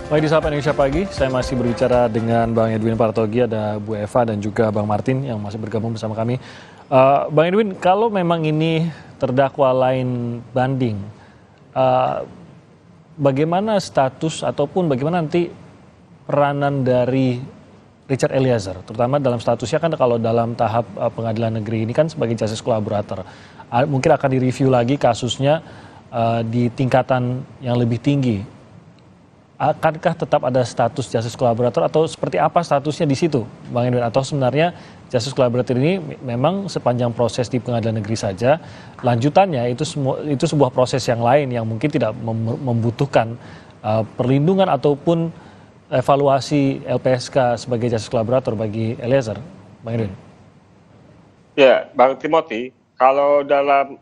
Baik, di Sapa Indonesia Pagi, saya masih berbicara dengan Bang Edwin Partogi, ada Bu Eva dan juga Bang Martin yang masih bergabung bersama kami. Bang Edwin, kalau memang ini terdakwa lain banding, eh, bagaimana status ataupun bagaimana nanti peranan dari Richard Eliezer, terutama dalam statusnya kan kalau dalam tahap pengadilan negeri ini kan sebagai justice collaborator. Mungkin akan direview lagi kasusnya di tingkatan yang lebih tinggi. Akankah tetap ada status justice collaborator atau seperti apa statusnya di situ, Bang Edwin? Atau sebenarnya justice collaborator ini memang sepanjang proses di pengadilan negeri saja, lanjutannya itu sebuah proses yang lain yang mungkin tidak membutuhkan perlindungan ataupun evaluasi LPSK sebagai justice collaborator bagi Eliezer, Bang Edwin? Ya, Bang Timothy, kalau dalam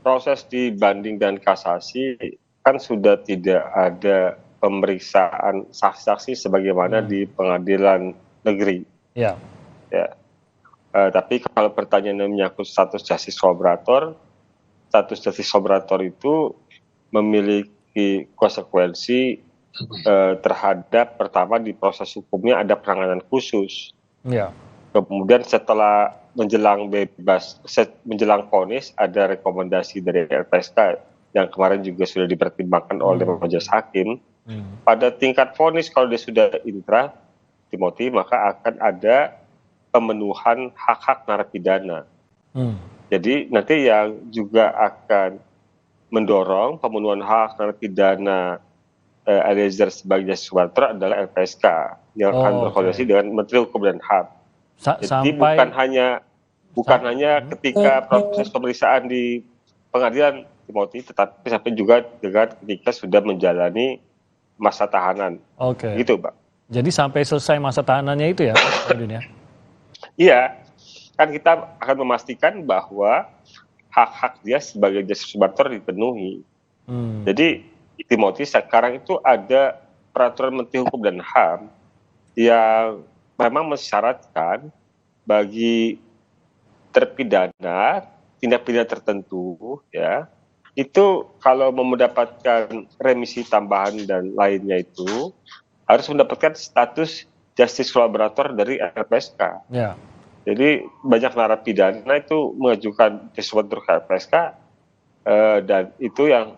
proses di banding dan kasasi kan sudah tidak ada pemeriksaan saksi-saksi sebagaimana di pengadilan negeri. Ya. Ya. Tapi kalau pertanyaan menyangkut status justice collaborator itu memiliki konsekuensi terhadap pertama di proses hukumnya ada penanganan khusus. Ya. Kemudian setelah menjelang vonis ada rekomendasi dari LPSK yang kemarin juga sudah dipertimbangkan oleh majelis hakim. Pada tingkat vonis kalau dia sudah inkrah, Timothy, maka akan ada pemenuhan hak-hak narapidana. Jadi nanti yang juga akan mendorong pemenuhan hak narapidana Eliezer sebagai justice collaborator adalah LPSK yang akan berkoordinasi dengan Menteri Hukum dan HAM. Jadi bukan hanya ketika proses pemeriksaan di pengadilan, Timothy, tetapi sampai juga dengan ketika sudah menjalani masa tahanan. Oke. Gitu, Pak. Jadi sampai selesai masa tahanannya itu ya, Pak Edwin ya? Iya, kan kita akan memastikan bahwa hak-hak dia sebagai justice collaborator dipenuhi. Jadi, Timothy, sekarang itu ada peraturan Menteri Hukum dan HAM yang memang mensyaratkan bagi terpidana tindak pidana tertentu, ya, itu kalau mau mendapatkan remisi tambahan dan lainnya itu harus mendapatkan status justice collaborator dari LPSK. Ya. Jadi banyak narapidana itu mengajukan justice collaborator ke LPSK dan itu yang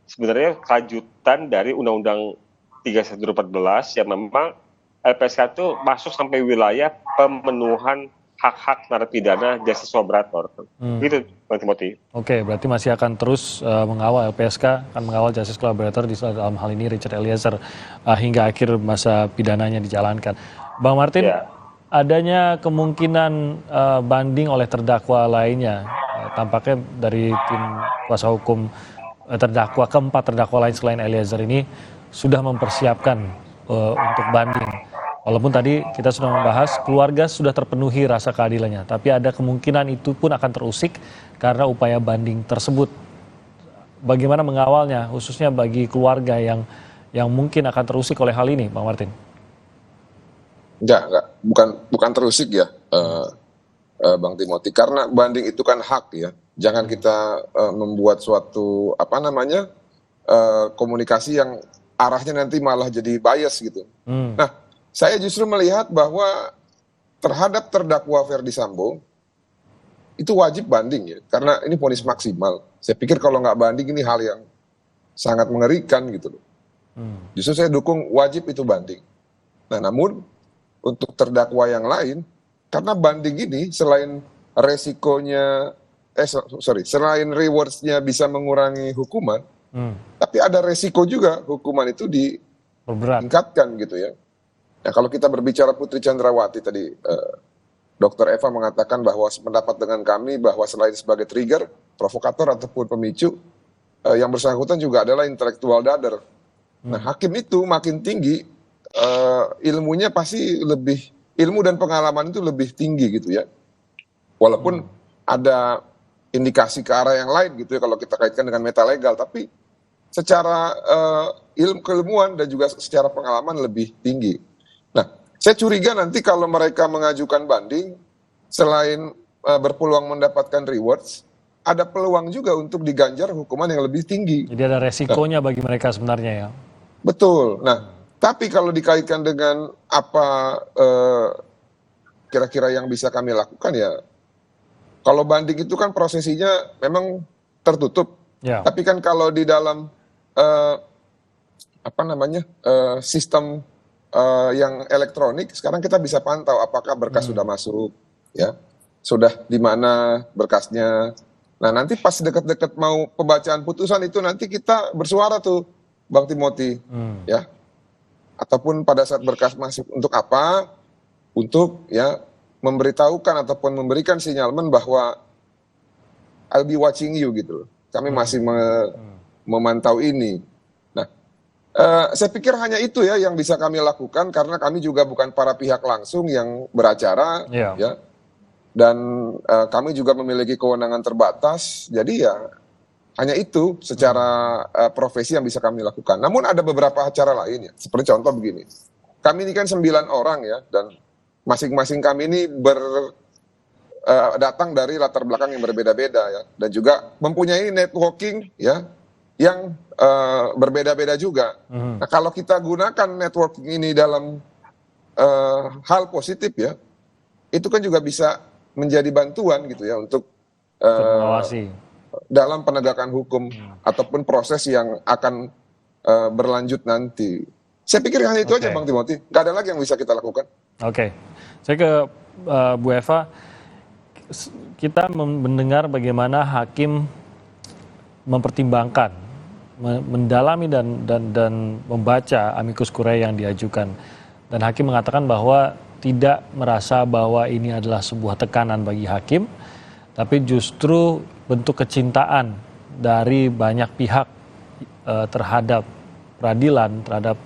sebenarnya kelanjutan dari Undang-Undang 31/2014 yang memang LPSK itu masuk sampai wilayah pemenuhan hak-hak narapidana justice collaborator. Gitu, Bang Timothy. Oke, berarti masih akan terus mengawal LPSK, akan mengawal justice collaborator dalam hal ini Richard Eliezer hingga akhir masa pidananya dijalankan. Bang Martin, adanya kemungkinan banding oleh terdakwa lainnya, tampaknya dari tim kuasa hukum keempat terdakwa lain selain Eliezer ini sudah mempersiapkan untuk banding. Walaupun tadi kita sudah membahas keluarga sudah terpenuhi rasa keadilannya, tapi ada kemungkinan itu pun akan terusik karena upaya banding tersebut. Bagaimana mengawalnya, khususnya bagi keluarga yang mungkin akan terusik oleh hal ini, Bang Martin? Enggak, bukan terusik ya, Bang Timothy, karena banding itu kan hak ya. Jangan kita membuat suatu komunikasi yang arahnya nanti malah jadi bias gitu. Nah, saya justru melihat bahwa terhadap terdakwa Ferdy Sambo itu wajib banding ya, karena ini vonis maksimal. Saya pikir kalau nggak banding ini hal yang sangat mengerikan gitu loh. Justru saya dukung wajib itu banding. Nah, namun untuk terdakwa yang lain, karena banding ini selain resikonya, selain rewards-nya bisa mengurangi hukuman, tapi ada resiko juga hukuman itu ditingkatkan gitu ya. Nah, kalau kita berbicara Putri Chandrawati tadi, Dr. Eva mengatakan bahwa pendapat dengan kami bahwa selain sebagai trigger, provokator ataupun pemicu, yang bersangkutan juga adalah intelektual dader. Nah, hakim itu makin tinggi, ilmunya pasti ilmu dan pengalaman itu lebih tinggi gitu ya. Walaupun ada indikasi ke arah yang lain gitu ya kalau kita kaitkan dengan metalegal, tapi secara keilmuan dan juga secara pengalaman lebih tinggi. Nah, saya curiga nanti kalau mereka mengajukan banding, selain berpeluang mendapatkan rewards, ada peluang juga untuk diganjar hukuman yang lebih tinggi. Jadi ada resikonya bagi mereka sebenarnya ya? Betul. Nah, tapi kalau dikaitkan dengan apa kira-kira yang bisa kami lakukan ya, kalau banding itu kan prosesinya memang tertutup. Ya. Tapi kan kalau di dalam sistem yang elektronik, sekarang kita bisa pantau apakah berkas sudah masuk, ya, sudah di mana berkasnya. Nah, nanti pas deket-deket mau pembacaan putusan itu nanti kita bersuara tuh, Bang Timothy, ya, ataupun pada saat berkas masuk untuk apa, untuk ya memberitahukan ataupun memberikan sinyalemen bahwa I'll be watching you gitu loh. Kami masih memantau ini. Nah, saya pikir hanya itu ya yang bisa kami lakukan karena kami juga bukan para pihak langsung yang beracara, ya. Dan kami juga memiliki kewenangan terbatas. Jadi ya hanya itu secara profesi yang bisa kami lakukan. Namun ada beberapa acara lain ya. Seperti contoh begini. Kami ini kan 9 orang ya, dan masing-masing kami ini datang dari latar belakang yang berbeda-beda ya, dan juga mempunyai networking ya yang berbeda-beda juga. Nah, kalau kita gunakan networking ini dalam hal positif ya, itu kan juga bisa menjadi bantuan gitu ya untuk mengawasi dalam penegakan hukum ataupun proses yang akan berlanjut nanti. Saya pikir hanya itu aja Bang Timothy, nggak ada lagi yang bisa kita lakukan. Oke, saya ke Bu Eva. Kita mendengar bagaimana hakim mempertimbangkan, mendalami dan membaca amicus curiae yang diajukan. Dan hakim mengatakan bahwa tidak merasa bahwa ini adalah sebuah tekanan bagi hakim, tapi justru bentuk kecintaan dari banyak pihak terhadap peradilan, terhadap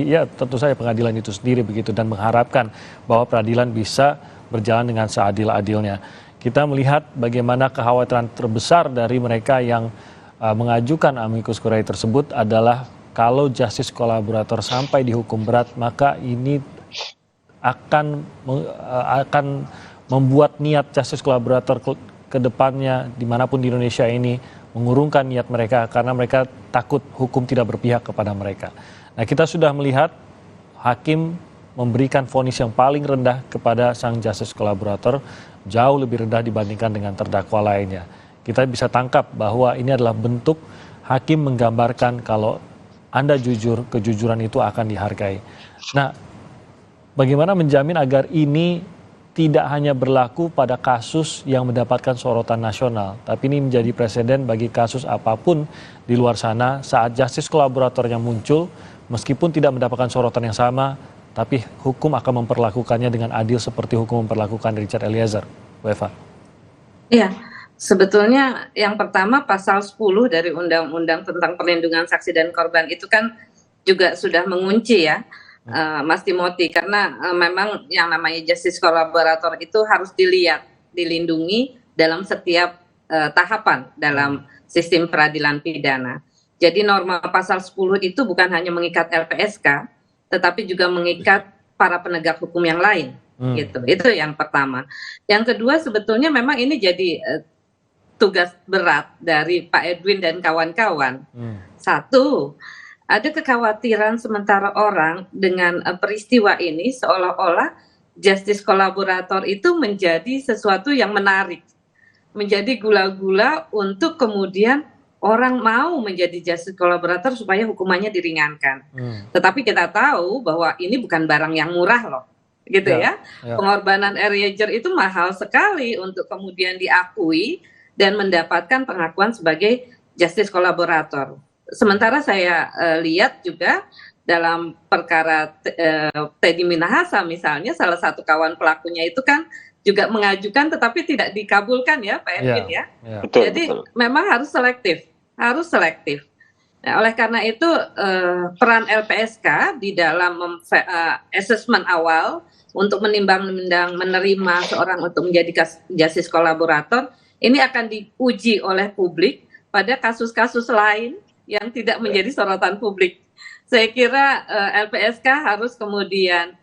ya tentu saja pengadilan itu sendiri begitu, dan mengharapkan bahwa peradilan bisa berjalan dengan seadil-adilnya. Kita melihat bagaimana kekhawatiran terbesar dari mereka yang mengajukan amicus curiae tersebut adalah kalau justice kolaborator sampai dihukum berat, maka ini akan membuat niat justice kolaborator ke depannya dimanapun di Indonesia ini mengurungkan niat mereka karena mereka takut hukum tidak berpihak kepada mereka. Nah, kita sudah melihat hakim memberikan vonis yang paling rendah kepada sang justice kolaborator, jauh lebih rendah dibandingkan dengan terdakwa lainnya. Kita bisa tangkap bahwa ini adalah bentuk hakim menggambarkan kalau Anda jujur, kejujuran itu akan dihargai. Nah, bagaimana menjamin agar ini tidak hanya berlaku pada kasus yang mendapatkan sorotan nasional, tapi ini menjadi presiden bagi kasus apapun di luar sana saat justice kolaboratornya muncul, meskipun tidak mendapatkan sorotan yang sama, tapi hukum akan memperlakukannya dengan adil seperti hukum memperlakukan Richard Eliezer. Bu Eva. Iya, sebetulnya yang pertama pasal 10 dari Undang-Undang tentang Perlindungan Saksi dan Korban itu kan juga sudah mengunci ya, Mas Timothy, karena memang yang namanya justice kolaborator itu harus dilihat, dilindungi dalam setiap tahapan dalam sistem peradilan pidana. Jadi norma pasal 10 itu bukan hanya mengikat LPSK, tetapi juga mengikat para penegak hukum yang lain. Gitu. Itu yang pertama. Yang kedua, sebetulnya memang ini jadi tugas berat dari Pak Edwin dan kawan-kawan. Satu, ada kekhawatiran sementara orang dengan peristiwa ini seolah-olah justice kolaborator itu menjadi sesuatu yang menarik, menjadi gula-gula untuk kemudian orang mau menjadi justice kolaborator supaya hukumannya diringankan. Tetapi kita tahu bahwa ini bukan barang yang murah loh, gitu ya. Pengorbanan Eliezer itu mahal sekali untuk kemudian diakui dan mendapatkan pengakuan sebagai justice kolaborator. Sementara saya lihat juga dalam perkara Teddy Minahasa misalnya, salah satu kawan pelakunya itu kan juga mengajukan tetapi tidak dikabulkan ya Pak Edwin ya. Betul, jadi betul. Memang harus selektif. Nah, oleh karena itu peran LPSK di dalam assessment awal untuk menimbang-nimbang menerima seorang untuk menjadi justice kolaborator ini akan diuji oleh publik pada kasus-kasus lain yang tidak menjadi sorotan publik. Saya kira LPSK harus kemudian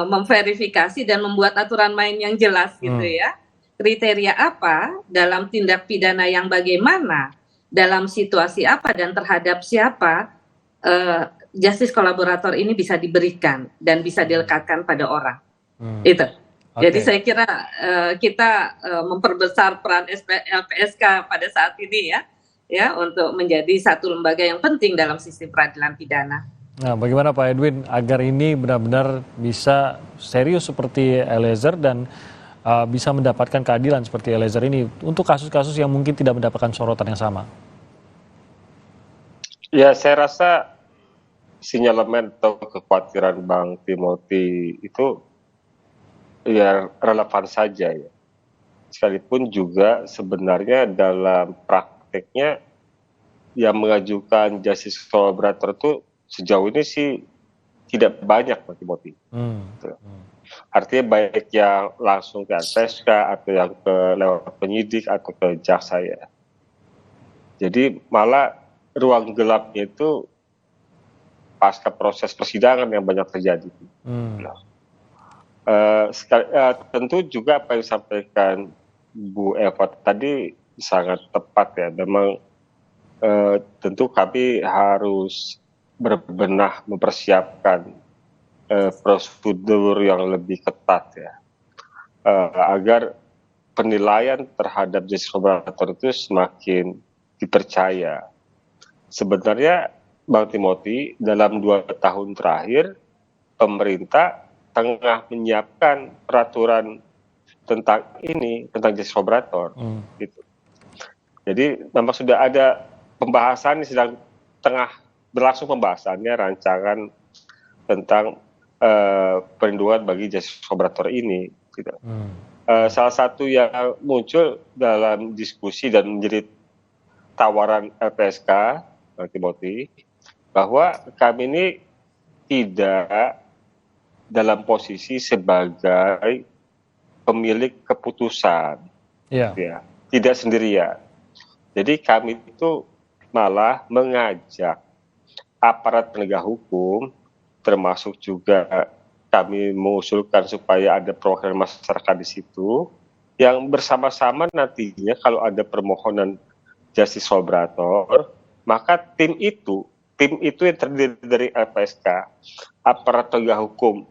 memverifikasi dan membuat aturan main yang jelas gitu ya. Kriteria apa dalam tindak pidana yang bagaimana, dalam situasi apa dan terhadap siapa justice kolaborator ini bisa diberikan dan bisa dilekatkan pada orang. Itu. Jadi saya kira kita memperbesar peran LPSK pada saat ini ya untuk menjadi satu lembaga yang penting dalam sistem peradilan pidana. Nah, bagaimana Pak Edwin agar ini benar-benar bisa serius seperti Eliezer dan bisa mendapatkan keadilan seperti Eliezer ini untuk kasus-kasus yang mungkin tidak mendapatkan sorotan yang sama? Ya, saya rasa sinyalemen atau kekhawatiran Bang Timothy itu ya relevan saja ya. Sekalipun juga sebenarnya dalam prakteknya yang mengajukan justice collaborator itu sejauh ini sih tidak banyak Bang Timothy. Artinya baik yang langsung ke LPSK atau yang ke lewat penyidik atau ke jaksa ya. Jadi malah ruang gelapnya itu pasca proses persidangan yang banyak terjadi. Tentu juga apa yang disampaikan Bu Eva tadi sangat tepat ya. Memang tentu kami harus berbenah mempersiapkan prosedur yang lebih ketat ya, agar penilaian terhadap justice collaborator itu semakin dipercaya. Sebenarnya Bang Timothy, dalam 2 tahun terakhir pemerintah tengah menyiapkan peraturan tentang justice collaborator gitu. Jadi memang sudah ada pembahasan, sedang tengah berlangsung pembahasannya rancangan tentang perlindungan bagi justice collaborator ini gitu. Salah satu yang muncul dalam diskusi dan menjadi tawaran LPSK Bang Timothy, bahwa kami ini tidak dalam posisi sebagai pemilik keputusan, ya, tidak sendirian. Jadi kami itu malah mengajak aparat penegak hukum, termasuk juga kami mengusulkan supaya ada perwakilan masyarakat di situ, yang bersama-sama nantinya kalau ada permohonan justice collaborator, maka tim itu yang terdiri dari LPSK, aparat penegak hukum,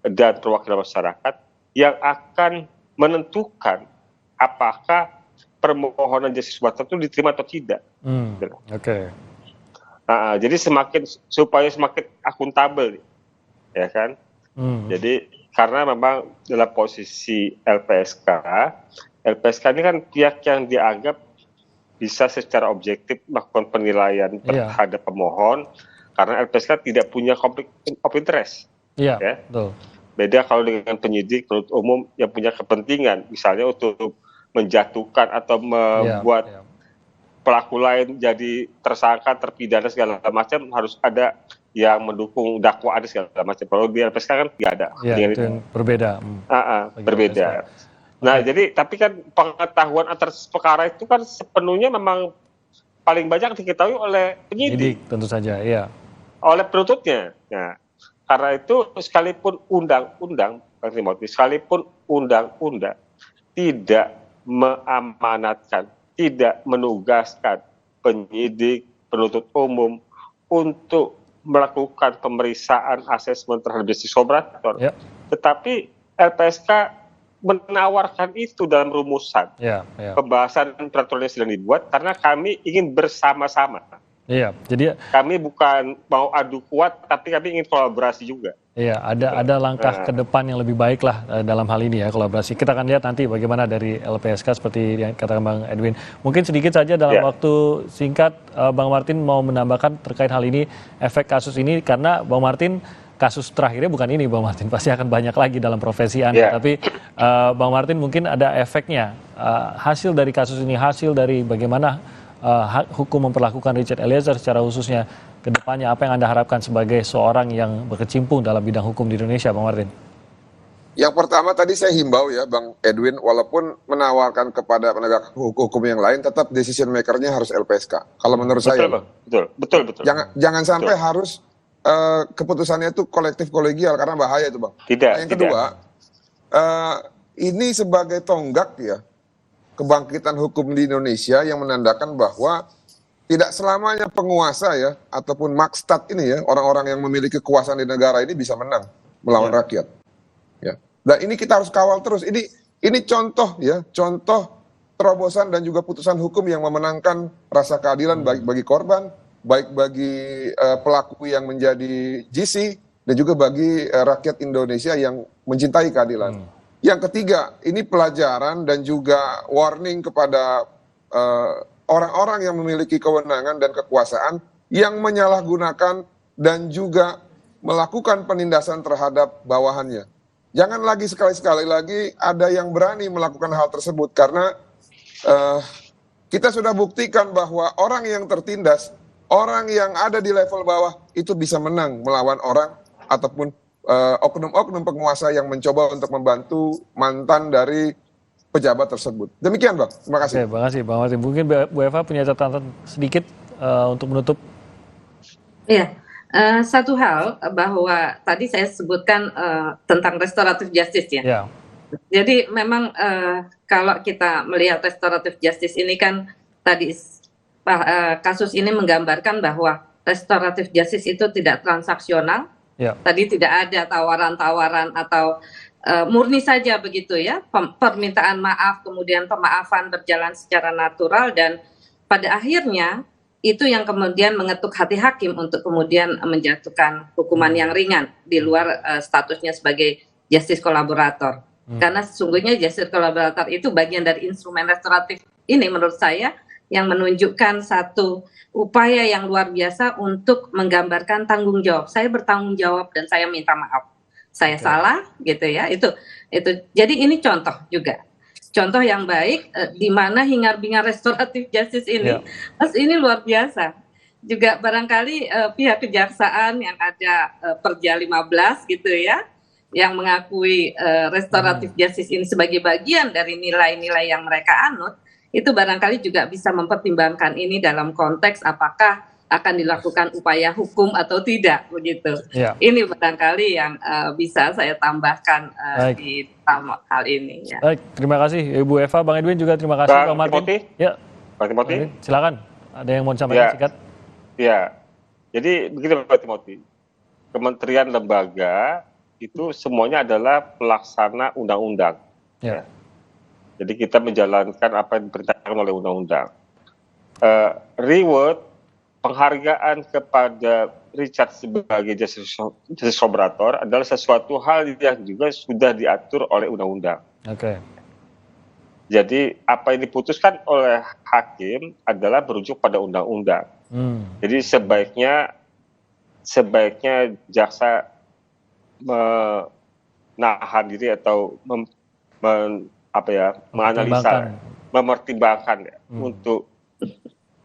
dan perwakilan masyarakat yang akan menentukan apakah permohonan justice collaborator itu diterima atau tidak. Jadi supaya semakin akuntabel, ya kan? Jadi karena memang dalam posisi LPSK ini kan pihak yang dianggap bisa secara objektif melakukan penilaian terhadap pemohon, karena LPSK tidak punya konflik of interest. Ya. Betul. Beda kalau dengan penyidik penuntut umum yang punya kepentingan, misalnya untuk menjatuhkan atau membuat pelaku lain jadi tersangka, terpidana segala macam, harus ada yang mendukung dakwaan segala macam. Kalau di LPSK kan tidak ada. Iya, itu yang berbeda. Berbeda. Nah, jadi tapi kan pengetahuan atas perkara itu kan sepenuhnya memang paling banyak diketahui oleh penyidik. Tentu saja, iya. Oleh penuntutnya. Nah, karena itu sekalipun undang-undang, Bang Timothy, sekalipun undang-undang tidak mengamanatkan, tidak menugaskan penyidik, penuntut umum untuk melakukan pemeriksaan asesmen terhadap justice collaborator, tetapi LPSK menawarkan itu dalam rumusan pembahasan peraturan yang sedang dibuat, karena kami ingin bersama-sama. Jadi kami bukan mau adu kuat, tapi kami ingin kolaborasi juga. Ada langkah ke depan yang lebih baik lah dalam hal ini ya, kolaborasi. Kita akan lihat nanti bagaimana dari LPSK seperti yang katakan Bang Edwin. Mungkin sedikit saja dalam waktu singkat, Bang Martin mau menambahkan terkait hal ini, efek kasus ini, karena Bang Martin kasus terakhirnya bukan ini Bang Martin, pasti akan banyak lagi dalam profesi Anda. Tapi Bang Martin mungkin ada efeknya, hasil dari kasus ini, hasil dari bagaimana hukum memperlakukan Richard Eliezer secara khususnya ke depannya, apa yang Anda harapkan sebagai seorang yang berkecimpung dalam bidang hukum di Indonesia, Bang Martin? Yang pertama tadi saya himbau ya Bang Edwin, walaupun menawarkan kepada penegak hukum yang lain, tetap decision maker-nya harus LPSK. Kalau menurut saya. Betul. Jangan sampai harus keputusannya itu kolektif kolegial, karena bahaya itu Bang. Yang kedua, ini sebagai tonggak ya kebangkitan hukum di Indonesia yang menandakan bahwa tidak selamanya penguasa ya ataupun makstat ini ya, orang-orang yang memiliki kekuasaan di negara ini bisa menang melawan rakyat. Ya. Dan ini kita harus kawal terus. Ini contoh ya, contoh terobosan dan juga putusan hukum yang memenangkan rasa keadilan baik bagi korban, baik bagi pelaku yang menjadi GC, dan juga bagi rakyat Indonesia yang mencintai keadilan. Yang ketiga, ini pelajaran dan juga warning kepada orang-orang yang memiliki kewenangan dan kekuasaan yang menyalahgunakan dan juga melakukan penindasan terhadap bawahannya. Jangan lagi sekali-sekali lagi ada yang berani melakukan hal tersebut, karena kita sudah buktikan bahwa orang yang tertindas, orang yang ada di level bawah itu bisa menang melawan orang ataupun oknum-oknum penguasa yang mencoba untuk membantu mantan dari pejabat tersebut. Demikian, Bang. Terima kasih. Oke, terima kasih, Bang Martin. Mungkin Bu Eva punya catatan sedikit untuk menutup. Iya, satu hal bahwa tadi saya sebutkan tentang restoratif justice ya. Ya. Jadi memang kalau kita melihat restoratif justice ini kan tadi kasus ini menggambarkan bahwa restoratif justice itu tidak transaksional. Ya. Tadi tidak ada tawaran-tawaran atau murni saja begitu ya, permintaan maaf kemudian pemaafan berjalan secara natural, dan pada akhirnya itu yang kemudian mengetuk hati hakim untuk kemudian menjatuhkan hukuman yang ringan di luar statusnya sebagai justice kolaborator. Karena sesungguhnya justice kolaborator itu bagian dari instrumen restoratif ini menurut saya yang menunjukkan satu upaya yang luar biasa untuk menggambarkan tanggung jawab. Saya bertanggung jawab dan saya minta maaf. Saya salah gitu ya. Itu. Jadi ini contoh juga. Contoh yang baik di mana hingar-bingar restoratif justice ini, ini luar biasa. Juga barangkali pihak kejaksaan yang ada Perja 15 gitu ya, yang mengakui restoratif justice ini sebagai bagian dari nilai-nilai yang mereka anut, itu barangkali juga bisa mempertimbangkan ini dalam konteks apakah akan dilakukan upaya hukum atau tidak begitu. Ini barangkali yang bisa saya tambahkan di hal ini. Ya. Baik, terima kasih Ibu Eva, Bang Edwin juga terima kasih, Bang Martin. Ya, Pak Timothy, silakan. Ada yang mau disampaikan singkat? Ya, jadi begini Pak Timothy, kementerian lembaga itu semuanya adalah pelaksana undang-undang. Ya. Jadi kita menjalankan apa yang diperintahkan oleh undang-undang. Reward penghargaan kepada Richard sebagai justice collaborator adalah sesuatu hal yang juga sudah diatur oleh undang-undang. Oke. Jadi apa yang diputuskan oleh hakim adalah merujuk pada undang-undang. Jadi sebaiknya jaksa menahan diri atau menganalisa, mempertimbangkan untuk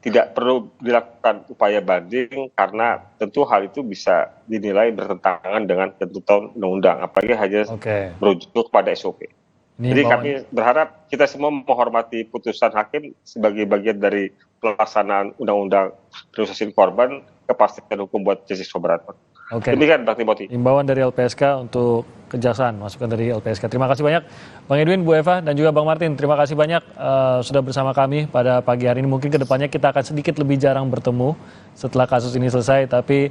tidak perlu dilakukan upaya banding, karena tentu hal itu bisa dinilai bertentangan dengan ketentuan undang-undang, apalagi hanya merujuk pada SOP. Jadi kami berharap kita semua menghormati putusan hakim sebagai bagian dari pelaksanaan undang-undang perlindungan korban, kepastian hukum buat justice collaborator. Demikian Bang Timothy. Imbauan dari LPSK untuk kejaksaan, masukan dari LPSK. Terima kasih banyak Bang Edwin, Bu Eva, dan juga Bang Martin. Terima kasih banyak sudah bersama kami pada pagi hari ini. Mungkin kedepannya kita akan sedikit lebih jarang bertemu setelah kasus ini selesai, tapi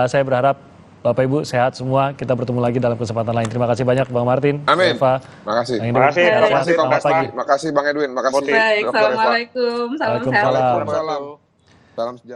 saya berharap Bapak Ibu sehat semua. Kita bertemu lagi dalam kesempatan lain. Terima kasih banyak Bang Martin, Amin. Bu Eva. Terima kasih Bang Edwin. Makasih Bang Edwin. Makasih. Baik, Assalamualaikum. Salam sehat. Salam sejahtera.